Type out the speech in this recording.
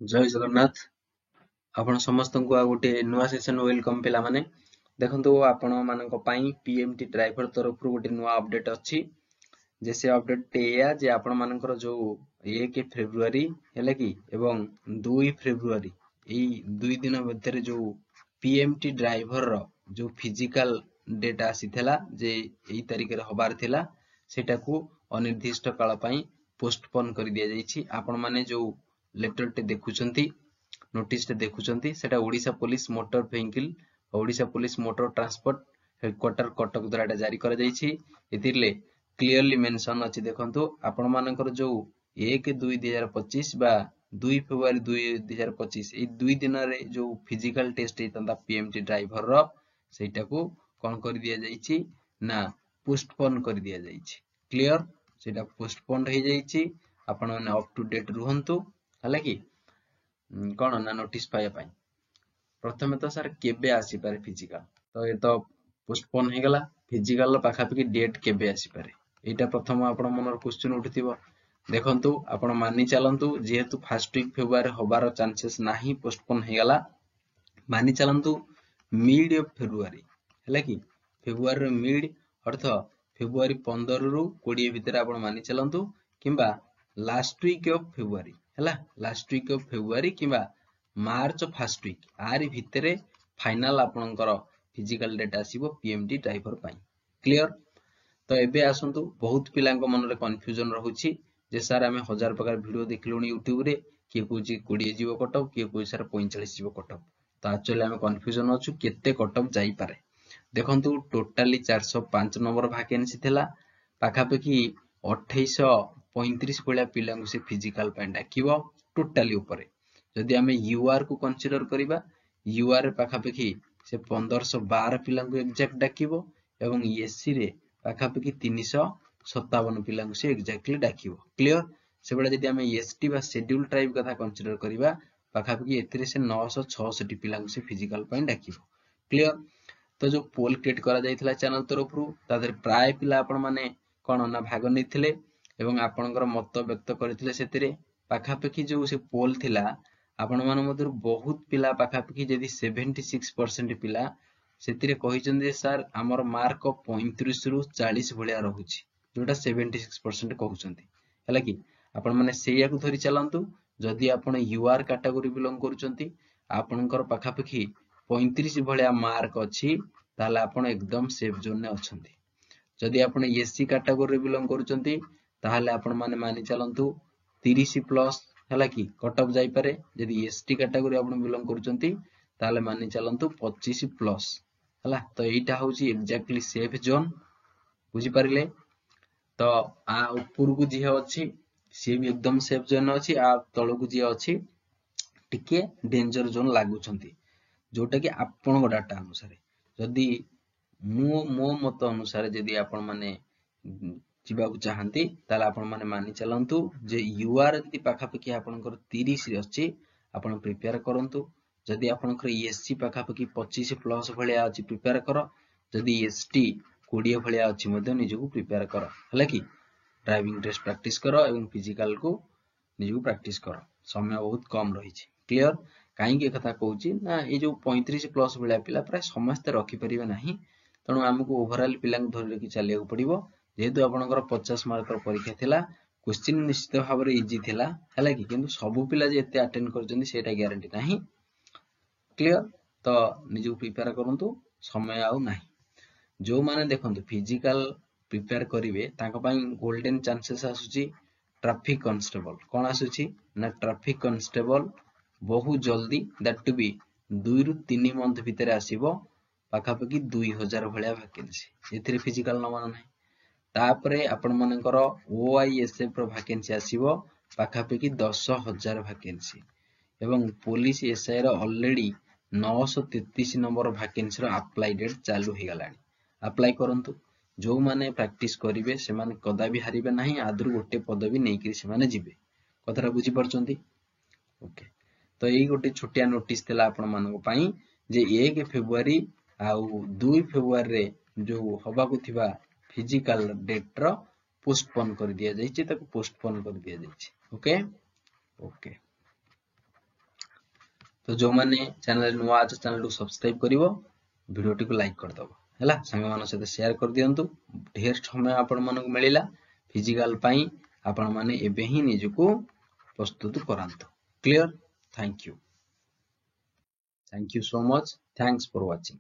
जय जगन्नाथ आपण समस्त को आ गोटे नुआ सेशन वेलकम पिला माने देखंतु आपण मानक पई पीएमटी ड्राइवर तरफ गोटे नुआ अपडेट अछि जे से अपडेट एया जे आपण मानकर जो 1 फेब्रुआरी हैला कि एवं 2 फेब्रुआरी एई दुई दिन भितर जो पीएमटी ड्राइवर रो जो फिजिकल डेटा आसीथला जे एई तारिख रे हबार थिला सेटा को अनिर्दिष्ट काल पई पोस्टपोन कर दिया जाईछि आपण माने जो लेटर टे देखुचंती नोटिस टे देखुचंती सेटा Odisha police motor vehicle Odisha police motor transport headquarter Cuttack द्वारा जारी करा जाईछि एतिरले क्लियरली मेंशन अछि देखंतु आपण मानकर जो 1/2/2025 बा 2 फेब्रुआरी 2025 ए दुई दिन रे जो फिजिकल टेस्ट हेतंता पीएमटी ड्राइवर रो सेटा को कोन कर दिया जाईछि ना पोस्टपोन कर दिया जाईछि क्लियर सेटा पोस्टपोन हो जाईछि आपण माने अप टू डेट रुहंतु हला कि कोन ना नोटिस पाया पाई प्रथमे तो सर केबे आसी पारे फिजिकल तो ये तो पोस्टपोन हे गला फिजिकल पाखा पकी डेट केबे आसी पारे एटा प्रथम आपण मनर क्वेश्चन उठिथिबो देखंतु आपण मानि चलंतु जेहेतु फर्स्ट वीक फेब्रुआरी होबार चांसेस नाही पोस्टपोन हे गला मानि चलंतु मिड ऑफ फेब्रुआरी हला कि फेब्रुआरी मिड अर्थ फेब्रुआरी 15 रु 20 भितर आपण मानि चलंतु किंबा लास्ट वीक ऑफ फेब्रुआरी हला लास्ट वीक ऑफ फेब्रुआरी किंबा मार्च फर्स्ट वीक आरी भितरे फाइनल आपनकर फिजिकल डेटा आसीबो पीएमटी ड्राइवर पई क्लियर तो एबे आसंतु बहुत पिलांक मन रे कंफ्यूजन रहउछि जे सर हमें 1000 प्रकार वीडियो देखलुनी यूट्यूब रे के कोची 20 जीवो कटअप के कोई सर 45 जीवो कटअप तो एक्चुअली हमें कंफ्यूजन अछु केते कटअप जाई पारे देखंतु टोटली 405 नंबर वैकेंसी थिला पाखा पकी 2835 भलिया पिलांक से फिजिकल पई डाकिबो टोटली ऊपर जदि हमें यूआर को कंसीडर करिबा यूआर पाखा पकी से 1512 पिलांक एग्जैक्ट डाकिबो एवं एससी रे पाखा पकी 357 पिलांक से एग्जैक्टली डाकिबो क्लियर सेबडा जदि हमें एसटी बा शेड्यूल ट्राइब कथा कंसीडर करिबा पाखा पकी एथिरे से 966 पिलांक से फिजिकल पई डाकिबो क्लियर तो जो पोल क्रिएट करा जायथिला चैनल तरफ रु तादर प्राय पिला आपण माने कोन ना भाग नैथिले एवं आपनकर मत व्यक्त करथिले सेतिरे पाखा पकी जो से पोल थिला आपण मान मधुर बहुत पिला पाखा पकी जदि 76% पिला सेतिरे कहिचंदे सर हमर मार्क 35 रु 40 भलिया रहुछि जोटा 76% कहउचंती हला कि आपण माने सेया को धरि चलंतु जदि आपण यूआर कैटेगरी बिलोंग करूचंती आपनकर पाखा पकी 35 भलिया मार्क अछि ताले आपण एकदम सेफ जोन ने अछंती जदि आपण एससी कैटेगरी बिलोंग करूचंती ताले आपण माने मानि चलंतु 30 प्लस हला कि कटअप जाई पारे जदि एसटी कैटेगरी आपण बिलोंग करूचंती ताले मानि चलंतु 25 प्लस हला तो एटा होची एक्जेक्टली सेफ जोन बुझी पारिले तो आ ऊपर को जे अछि से भी एकदम सेफ जोन अछि आ तळ को जे अछि टिके डेंजर जोन लागुचंती जोटा कि आपण डाटा अनुसार जदि मो मत अनुसार जदि आपण माने जिबाकु चाहंती ताला आपण माने मानि चलंतु जे यूआर जदि पाखा पकी आपनकर 30 रे अछि आपण प्रिपेयर करंतु जदि आपनकर एससी पाखा पकी 25 प्लस भलिया अछि प्रिपेयर करो जदि एसटी 20 भलिया अछि मध्य निजको प्रिपेयर करो हला कि ड्राइविंग टेस्ट प्रैक्टिस करो एवं फिजिकल को निजको प्रैक्टिस करो समय बहुत कम रही छी क्लियर काई के कथा कहूची ना ए जो 35 प्लस भलिया पिला प्राय समस्त रखि परिबे नाही तणु हमकु ओवरऑल पिलांक धरि रखि चलिया पड़िबो जेहेतु आपनकर 50 मार्कर परीक्षा थिला क्वेश्चन निश्चित भाव रे इजी थिला हला कि किंतु सब पिला जे एते अटेंड करजंदी सेटा ग्यारंटी नाही क्लियर तो निजु प्रिपेयर करंतु समय आउ नाही जो माने देखंतु फिजिकल प्रिपेयर करिवे तांको पई गोल्डन चांसेस आसुची ट्रैफिक कांस्टेबल कोन आसुची ना ट्रैफिक कांस्टेबल बहुत जल्दी दैट टू बी 2 रु 3 मंथ भीतर आसीबो पाखा पकी 2000 भलिया वैकेंसी एथिरे फिजिकल नमान नाही तापरे आपण मानकर ओआईएसएफ रो वैकेंसी आसीबो पाखा पकी 10000 वैकेंसी एवं पुलिस एसआई रो ऑलरेडी 933 नंबर वैकेंसी रो अप्लाई डेट चालू हे गलानी अप्लाई करंतु जो माने प्रैक्टिस करिवे से माने कदा भी हारिबे नाही आदरु गोटे पदवी नै कि से माने जिवे कथरा बुझी परचंती ओके तो एई गोटे छोटिया नोटिस देला आपण मानको पई जे 1 फेब्रुआरी आउ 2 फेब्रुआरी रे जो होबा को थिबा फिजिकल डेट रो पोस्टपोन कर दिया जायछि ताको पोस्टपोन कर दिया जायछि ओके ओके तो जो माने चैनल नुआ अछि चैनल को सब्सक्राइब करिवो वीडियो टी को लाइक कर दबो हैला संग मान सहित शेयर कर दियंतु ढेर समय आपण मानक मिलिला फिजिकल पई आपण माने एबे ही निजको प्रस्तुत करांतु clear thank you so much thanks for watching